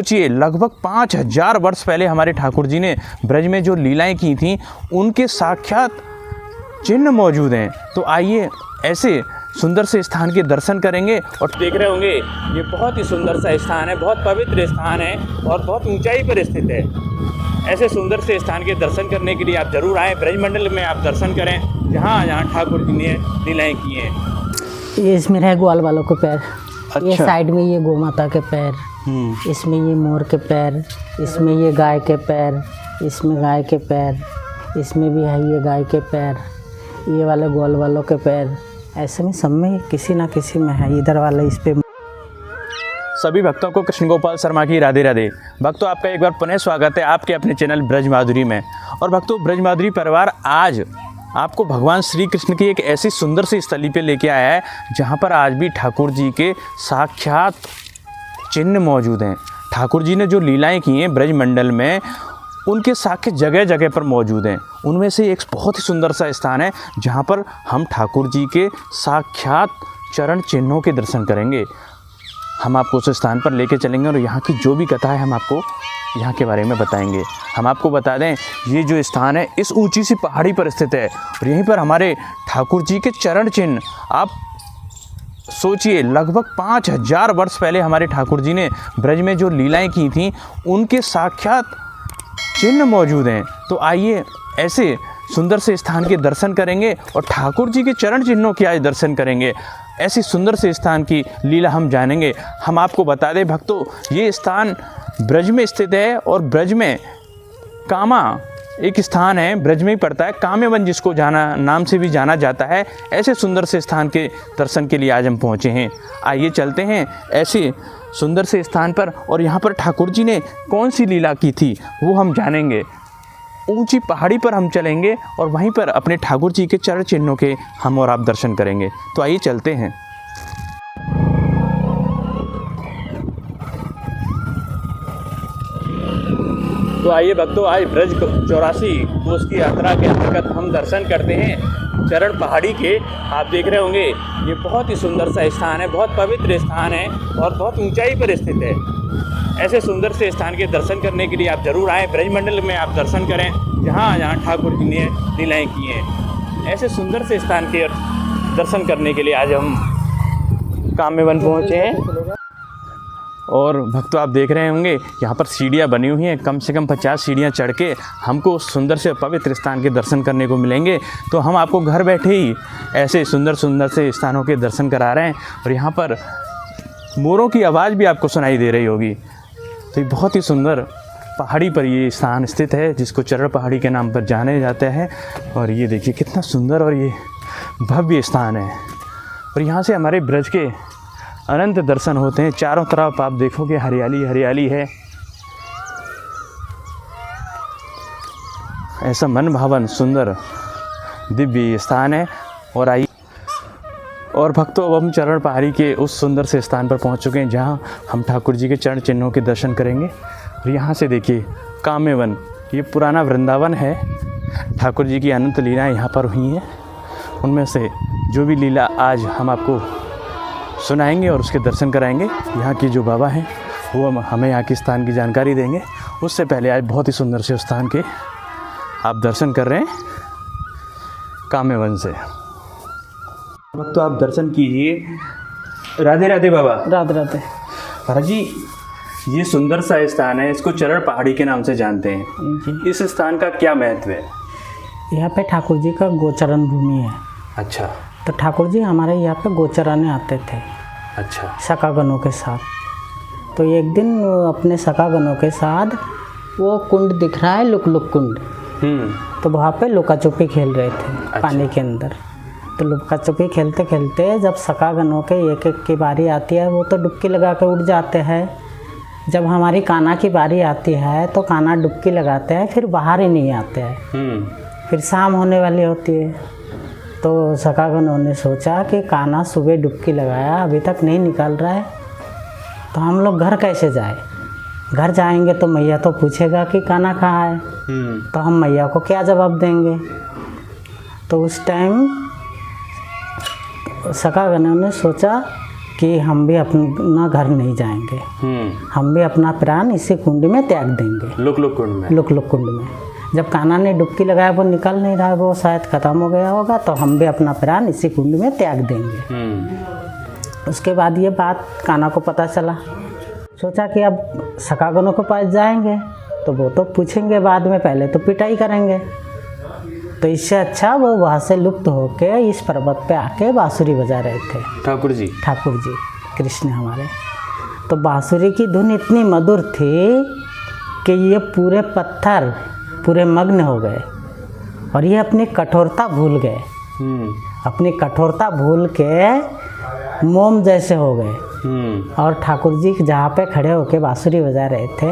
सोचिए लगभग 5000 वर्ष पहले हमारे ठाकुर जी ने ब्रज में जो लीलाएं की थीं उनके साक्षात चिन्ह मौजूद हैं। तो आइए ऐसे सुंदर से स्थान के दर्शन करेंगे। और देख रहे होंगे ये बहुत ही सुंदर सा स्थान है, बहुत पवित्र स्थान है और बहुत ऊंचाई पर स्थित है। ऐसे सुंदर से स्थान के दर्शन करने के लिए आप जरूर आएँ। ब्रजमंडल में आप दर्शन करें जहाँ जहाँ ठाकुर जी ने लीलाएं की हैं। ये इसमें है ग्वाल वालों के पैर। अच्छा। ये साइड में ये गौ माता के पैर, इसमें ये मोर के पैर, इसमें ये गाय के पैर, इसमें गाय के पैर, इसमें भी है ये गाय के पैर, ये वाले ग्वाल वालों के पैर। ऐसे में सब में किसी ना किसी में है। इधर वाले इस पे। सभी भक्तों को कृष्ण गोपाल शर्मा की राधे राधे। भक्तों आपका एक बार पुनः स्वागत है आपके अपने चैनल ब्रज माधुरी में। और भक्तों ब्रज माधुरी परिवार आज आपको भगवान श्री कृष्ण की एक ऐसी सुंदर सी स्थली पे लेके आया है जहाँ पर आज भी ठाकुर जी के साक्षात चिन्ह मौजूद हैं। ठाकुर जी ने जो लीलाएं की हैं ब्रजमंडल में उनके साक्ष्य जगह जगह पर मौजूद हैं। उनमें से एक बहुत ही सुंदर सा स्थान है जहाँ पर हम ठाकुर जी के साक्षात चरण चिन्हों के दर्शन करेंगे। हम आपको उस स्थान पर लेके चलेंगे और यहाँ की जो भी कथा है हम आपको यहाँ के बारे में बताएंगे। हम आपको बता दें ये जो स्थान है इस ऊंची सी पहाड़ी पर स्थित है और यहीं पर हमारे ठाकुर जी के चरण चिन्ह, आप सोचिए लगभग 5000 वर्ष पहले हमारे ठाकुर जी ने ब्रज में जो लीलाएं की थीं उनके साक्षात चिन्ह मौजूद हैं। तो आइए ऐसे सुंदर से स्थान के दर्शन करेंगे और ठाकुर जी के चरण चिन्हों के आज दर्शन करेंगे। ऐसी सुंदर से स्थान की लीला हम जानेंगे। हम आपको बता दें भक्तों ये स्थान ब्रज में स्थित है और ब्रज में कामा एक स्थान है, ब्रज में ही पड़ता है, काम्यवन जिसको नाम से भी जाना जाता है। ऐसे सुंदर से स्थान के दर्शन के लिए आज हम पहुँचे हैं। आइए चलते हैं ऐसे सुंदर से स्थान पर और यहाँ पर ठाकुर जी ने कौन सी लीला की थी वो हम जानेंगे। ऊंची पहाड़ी पर हम चलेंगे और वहीं पर अपने ठाकुर जी के चरण चिन्हों के हम और आप दर्शन करेंगे। तो आइए चलते हैं। तो आइए भक्तों आज ब्रज 84 कोस की यात्रा के अंतर्गत हम दर्शन करते हैं चरण पहाड़ी के। आप देख रहे होंगे ये बहुत ही सुंदर सा स्थान है, बहुत पवित्र स्थान है और बहुत ऊंचाई पर स्थित है। ऐसे सुंदर से स्थान के दर्शन करने के लिए आप जरूर आएँ। ब्रजमंडल में आप दर्शन करें जहाँ जहाँ ठाकुर जी ने लीलाएं की हैं। ऐसे सुंदर से स्थान के दर्शन करने के लिए आज हम काम्यवन पहुँचे हैं। और भक्तों आप देख रहे होंगे यहाँ पर सीढ़ियाँ बनी हुई हैं, कम से कम 50 सीढ़ियाँ चढ़ के हमको उस सुंदर से पवित्र स्थान के दर्शन करने को मिलेंगे। तो हम आपको घर बैठे ही ऐसे सुंदर सुंदर से स्थानों के दर्शन करा रहे हैं और यहाँ पर मोरों की आवाज़ भी आपको सुनाई दे रही होगी। तो ये बहुत ही सुंदर पहाड़ी पर ये स्थान स्थित है जिसको चरण पहाड़ी के नाम पर जाने जाता है। और ये देखिए कितना सुंदर और ये भव्य स्थान है और यहाँ से हमारे ब्रज के अनंत दर्शन होते हैं। चारों तरफ आप देखोगे हरियाली हरियाली है। ऐसा मन भावन सुंदर दिव्य स्थान है। और आइए और भक्तों अब हम चरण पहाड़ी के उस सुंदर से स्थान पर पहुंच चुके हैं जहां हम ठाकुर जी के चरण चिन्हों के दर्शन करेंगे। और यहाँ से देखिए काम्यवन, ये पुराना वृंदावन है। ठाकुर जी की अनंत लीलाएँ यहाँ पर हुई हैं। उनमें से जो भी लीला आज हम आपको सुनाएंगे और उसके दर्शन कराएंगे। यहाँ की जो बाबा हैं वो हमें यहाँ की स्थान की जानकारी देंगे। उससे पहले आज बहुत ही सुंदर से स्थान के आप दर्शन कर रहे हैं काम्यवन से। तो आप दर्शन कीजिए। राधे राधे बाबा। राधे राधे। महाराज जी ये सुंदर सा स्थान है, इसको चरण पहाड़ी के नाम से जानते हैं। इस स्थान का क्या महत्व है? यहाँ पे ठाकुर जी का गोचरण भूमि है। अच्छा। तो ठाकुर जी हमारे यहाँ पे गोचराने आते थे। अच्छा। सखागणों के साथ। तो एक दिन अपने सखागणों के साथ वो कुंड दिख रहा है, लुक लुक कुंड। तो वहाँ पे लुका छुपी खेल रहे थे। अच्छा। पानी के अंदर। तो लुका छुपी खेलते खेलते जब सखागणों के एक एक की बारी आती है वो तो डुबकी लगा के उड़ जाते हैं। जब हमारी कान्हा की बारी आती है तो कान्हा डुबकी लगाते हैं, फिर बाहर ही नहीं आते हैं। फिर शाम होने वाली होती है तो सखागणों ने सोचा कि कान्हा सुबह डुबकी लगाया, अभी तक नहीं निकल रहा है, तो हम लोग घर कैसे जाए। घर जाएंगे तो मैया तो पूछेगा कि कान्हा कहाँ है। तो हम मैया को क्या जवाब देंगे। तो उस टाइम सखागणों ने सोचा कि हम भी अपना घर नहीं जाएंगे, हम भी अपना प्राण इसी कुंड में त्याग देंगे, लुक कुंड में। लुक कुंड में। जब कान्हा ने डुबकी लगाया वो निकल नहीं रहा, वो शायद ख़त्म हो गया होगा, तो हम भी अपना प्राण इसी कुंड में त्याग देंगे। उसके बाद ये बात कान्हा को पता चला। सोचा कि अब सखागणों के पास जाएंगे तो वो तो पूछेंगे बाद में, पहले तो पिटाई करेंगे। तो इससे अच्छा वो वहाँ से लुप्त होके इस पर्वत पे आके बांसुरी बजा रहे थे। ठाकुर जी कृष्ण हमारे। तो बांसुरी की धुन इतनी मधुर थी कि ये पूरे पत्थर पूरे मग्न हो गए और ये अपनी कठोरता भूल गए। अपनी कठोरता भूल के मोम जैसे हो गए। और ठाकुर जी जहाँ पे खड़े होके बांसुरी बजा रहे थे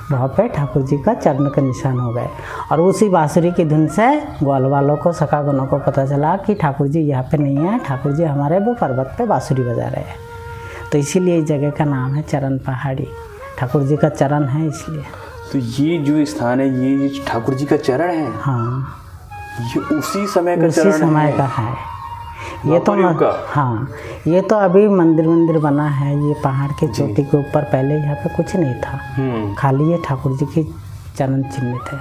वहाँ पे ठाकुर जी का चरण का निशान हो गए। और उसी बांसुरी की धुन से ग्वाल वालों को सखागणों को पता चला कि ठाकुर जी यहाँ पे नहीं है, ठाकुर जी हमारे वो पर्वत पे बांसुरी बजा रहे हैं। तो इसीलिए इस जगह का नाम है चरण पहाड़ी, ठाकुर जी का चरण है इसलिए। तो ये जो स्थान है ये ठाकुर जी का चरण है? हाँ, ये उसी समय का उसी समय का है। ये तो हाँ, ये तो अभी मंदिर बना है। ये पहाड़ के चोटी के ऊपर, पहले यहाँ पे कुछ नहीं था, खाली ये ठाकुर जी के चरण चिन्ह थे।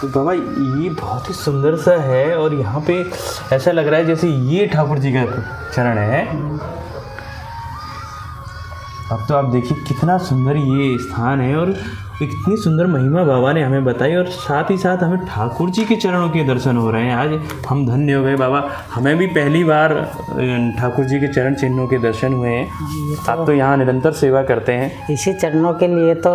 तो बाबा ये बहुत ही सुंदर सा है और यहाँ पे ऐसा लग रहा है जैसे ये ठाकुर जी का चरण है। अब तो आप देखिए कितना सुंदर ये स्थान है और इतनी सुंदर महिमा बाबा ने हमें बताई और साथ ही साथ हमें ठाकुर जी के चरणों के दर्शन हो रहे हैं। आज हम धन्य हो गए बाबा, हमें भी पहली बार ठाकुर जी के चरण चिन्हों के दर्शन हुए हैं। आप तो यहाँ निरंतर सेवा करते हैं। इसी चरणों के लिए तो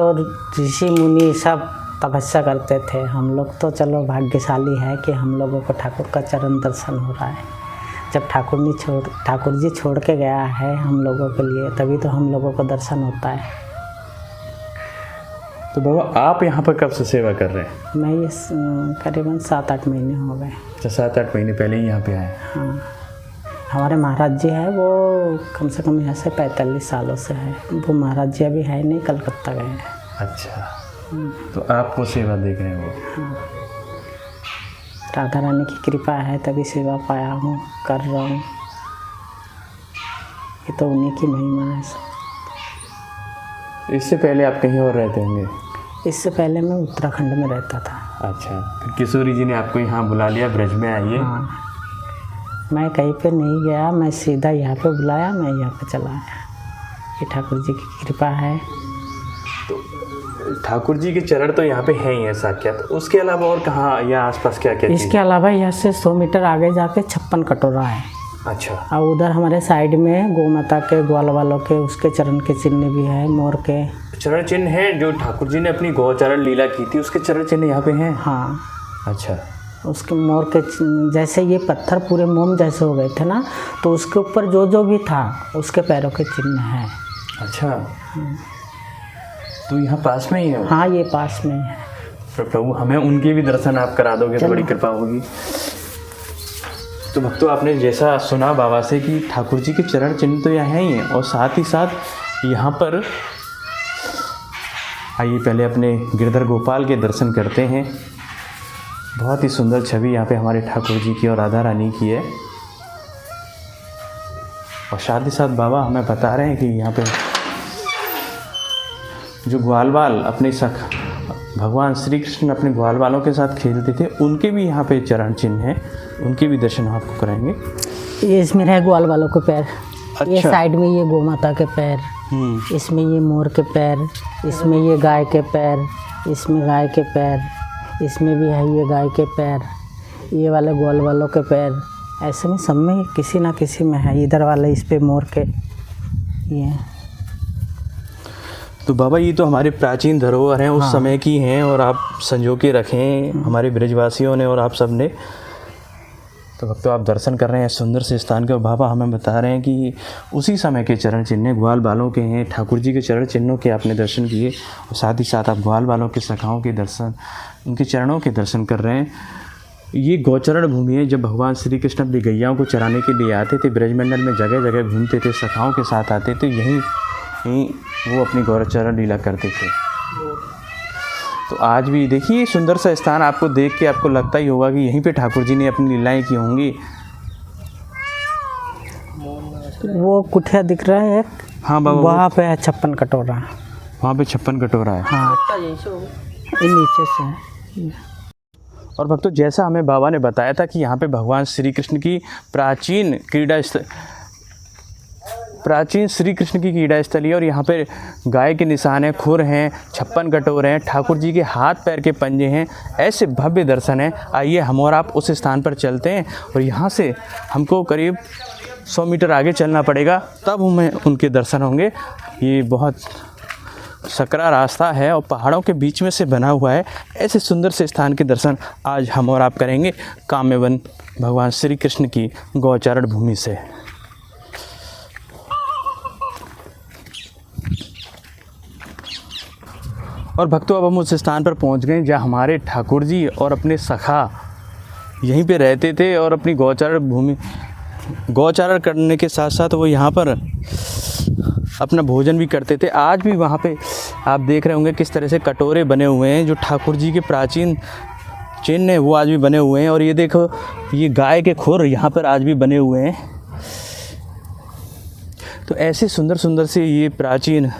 ऋषि मुनि सब तपस्या करते थे। हम लोग तो चलो भाग्यशाली है कि हम लोगों को ठाकुर का चरण दर्शन हो रहा है। जब ठाकुर जी छोड़ के गया है हम लोगों के लिए, तभी तो हम लोगों को दर्शन होता है। तो बाबा आप यहाँ पर कब से सेवा कर रहे हैं? मैं ये करीबन 7-8 महीने हो गए। अच्छा, 7-8 महीने पहले ही यहाँ पे आए? हाँ, हमारे महाराज जी है वो कम से कम यहाँ से 45 सालों से है। वो महाराज जी अभी है नहीं, कलकत्ता गए हैं। अच्छा, तो आपको सेवा देख रहे हैं वो? हाँ, राधा रानी की कृपा है तभी सेवा पाया हूँ, कर रहा हूँ। ये तो उन्हीं की महिमा है। इससे पहले आप कहीं और रहते होंगे? इससे पहले मैं उत्तराखंड में रहता था। अच्छा, फिर किशोरी जी ने आपको यहाँ बुला लिया, ब्रज में आइए? हाँ, मैं कहीं पे नहीं गया, मैं सीधा यहाँ पे बुलाया, मैं यहाँ पे चला आया। ये ठाकुर जी की कृपा है। तो ठाकुर जी के चरण तो यहाँ पे हैं ही ऐसा क्या, तो उसके अलावा और कहाँ या आसपास क्या क्या? इसके अलावा यहाँ से 100 मीटर आगे जाके 56 कटोरा है। अच्छा। और उधर हमारे साइड में गौ माता के ग्वाल वालों के उसके चरण के चिन्ह भी है, मोर के चरण चिन्ह है। जो ठाकुर जी ने अपनी गौचरण लीला की थी उसके चरण चिन्ह यहाँ पे हैं? हाँ। अच्छा। उसके मोर के जैसे ये पत्थर पूरे मोम जैसे हो गए थे ना, तो उसके ऊपर जो जो भी था उसके पैरों के चिन्ह हैं। अच्छा, तो यहाँ पास में ही है? हाँ, ये पास में है। प्रभु हमें उनके भी दर्शन आप करा दोगे तो बड़ी कृपा होगी। तो भक्तों, आपने जैसा सुना बाबा से कि ठाकुर जी के चरण चिन्ह तो यहाँ ही हैं और साथ ही साथ यहाँ पर आइए पहले अपने गिरधर गोपाल के दर्शन करते हैं। बहुत ही सुंदर छवि यहाँ पे हमारे ठाकुर जी की और राधा रानी की है। और साथ ही साथ बाबा हमें बता रहे हैं कि यहाँ पे जो ग्वाल वाल अपने भगवान श्री कृष्ण अपने ग्वाल वालों के साथ खेलते थे, उनके भी यहाँ पे चरण चिन्ह हैं, उनके भी दर्शन आपको कराएंगे। ये इसमें है ग्वाल वालों के पैर। अच्छा। ये साइड में ये गौ माता के पैर, इसमें ये मोर के पैर, इसमें ये गाय के पैर, इसमें गाय के पैर, इसमें भी है ये गाय के पैर, ये वाले ग्वाल वालों के पैर। ऐसे में सब में किसी ना किसी में है। इधर वाले इस पे मोर के ये। तो बाबा ये तो हमारे प्राचीन धरोहर हैं, उस समय की हैं और आप संजो के रखें हमारे ब्रजवासियों ने और आप सब ने। तो भक्तों, आप दर्शन कर रहे हैं सुंदर से स्थान के और बाबा हमें बता रहे हैं कि उसी समय के चरण चिन्ह ग्वाल बालों के हैं। ठाकुर जी के चरण चिन्हों के आपने दर्शन किए और साथ ही साथ आप ग्वाल बालों के सखाओं के दर्शन, उनके चरणों के दर्शन कर रहे हैं। ये गौचरण भूमि है। जब भगवान श्री कृष्ण अपनी गैयाओं को चराने के लिए आते थे, ब्रजमंडल में जगह जगह घूमते थे, सखाओं के साथ आते थे, यहीं वो अपनी गौचरण लीला करते थे। तो आज भी देखिए सुंदर सा स्थान, आपको देख के आपको लगता ही होगा कि यहीं पे ठाकुर जी ने अपनी लीलाएं की होंगी। वो कुठिया दिख रहा है एक, हाँ बाबा, वहाँ पे है 56 कटोरा। वहाँ पे 56 कटोरा है। हाँ, ये नीचे से है। और भक्तों, जैसा हमें बाबा ने बताया था कि यहाँ पे भगवान श्री कृष्ण की प्राचीन श्री कृष्ण की क्रीड़ा स्थली है और यहाँ पे गाय के निशान हैं, खुर हैं, 56 कटोरे हैं, ठाकुर जी के हाथ पैर के पंजे हैं। ऐसे भव्य दर्शन हैं। आइए हम और आप उस स्थान पर चलते हैं और यहाँ से हमको करीब 100 मीटर आगे चलना पड़ेगा, तब हमें उनके दर्शन होंगे। ये बहुत सकरा रास्ता है और पहाड़ों के बीच में से बना हुआ है। ऐसे सुंदर से स्थान के दर्शन आज हम और आप करेंगे काम्यवन भगवान श्री कृष्ण की गौचारण भूमि से। और भक्तों, अब हम उस स्थान पर पहुंच गए जहां हमारे ठाकुर जी और अपने सखा यहीं पे रहते थे और अपनी गौचारण करने के साथ साथ वो यहाँ पर अपना भोजन भी करते थे। आज भी वहाँ पे आप देख रहे होंगे किस तरह से कटोरे बने हुए हैं, जो ठाकुर जी के प्राचीन चिन्ह हैं वो आज भी बने हुए हैं। और ये देखो, ये गाय के खुर यहाँ पर आज भी बने हुए हैं। तो ऐसे सुंदर सुंदर से ये प्राचीन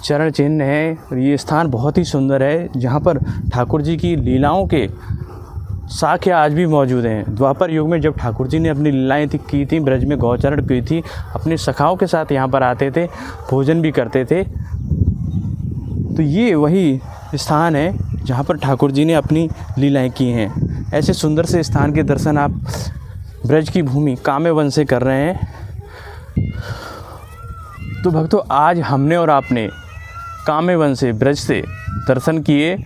चरण चिन्ह है और ये स्थान बहुत ही सुंदर है, जहाँ पर ठाकुर जी की लीलाओं के साक्ष्य आज भी मौजूद हैं। द्वापर युग में जब ठाकुर जी ने अपनी लीलाएँ की थी, ब्रज में गौचरण की थी, अपने सखाओं के साथ यहाँ पर आते थे, भोजन भी करते थे। तो ये वही स्थान है जहाँ पर ठाकुर जी ने अपनी लीलाएँ की हैं। ऐसे सुंदर से स्थान के दर्शन आप ब्रज की भूमि काम्यवन से कर रहे हैं। तो भक्तों, आज हमने और आपने काम्यवन से, ब्रज से दर्शन किए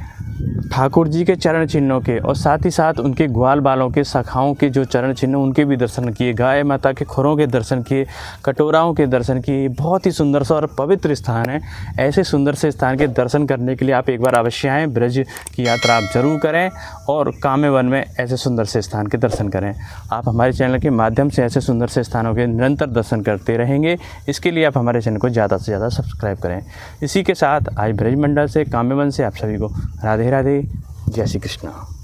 ठाकुर जी के चरण चिन्हों के, और साथ ही साथ उनके ग्वाल बालों के, सखाओं के जो चरण चिन्ह उनके भी दर्शन किए, गाय माता के खुरों के दर्शन किए, कटोराओं के दर्शन किए। बहुत ही सुंदर सा और पवित्र स्थान है। ऐसे सुंदर से स्थान के दर्शन करने के लिए आप एक बार अवश्य आएँ, ब्रज की यात्रा आप ज़रूर करें और काम्यवन में ऐसे सुंदर से स्थान के दर्शन करें। आप हमारे चैनल के माध्यम से ऐसे सुंदर से स्थानों के निरंतर दर्शन करते रहेंगे। इसके लिए आप हमारे चैनल को ज़्यादा से ज़्यादा सब्सक्राइब करें। इसी के साथ आज ब्रज मंडल से, काम्यवन से आप सभी को राधे राधे, जय श्री कृष्ण।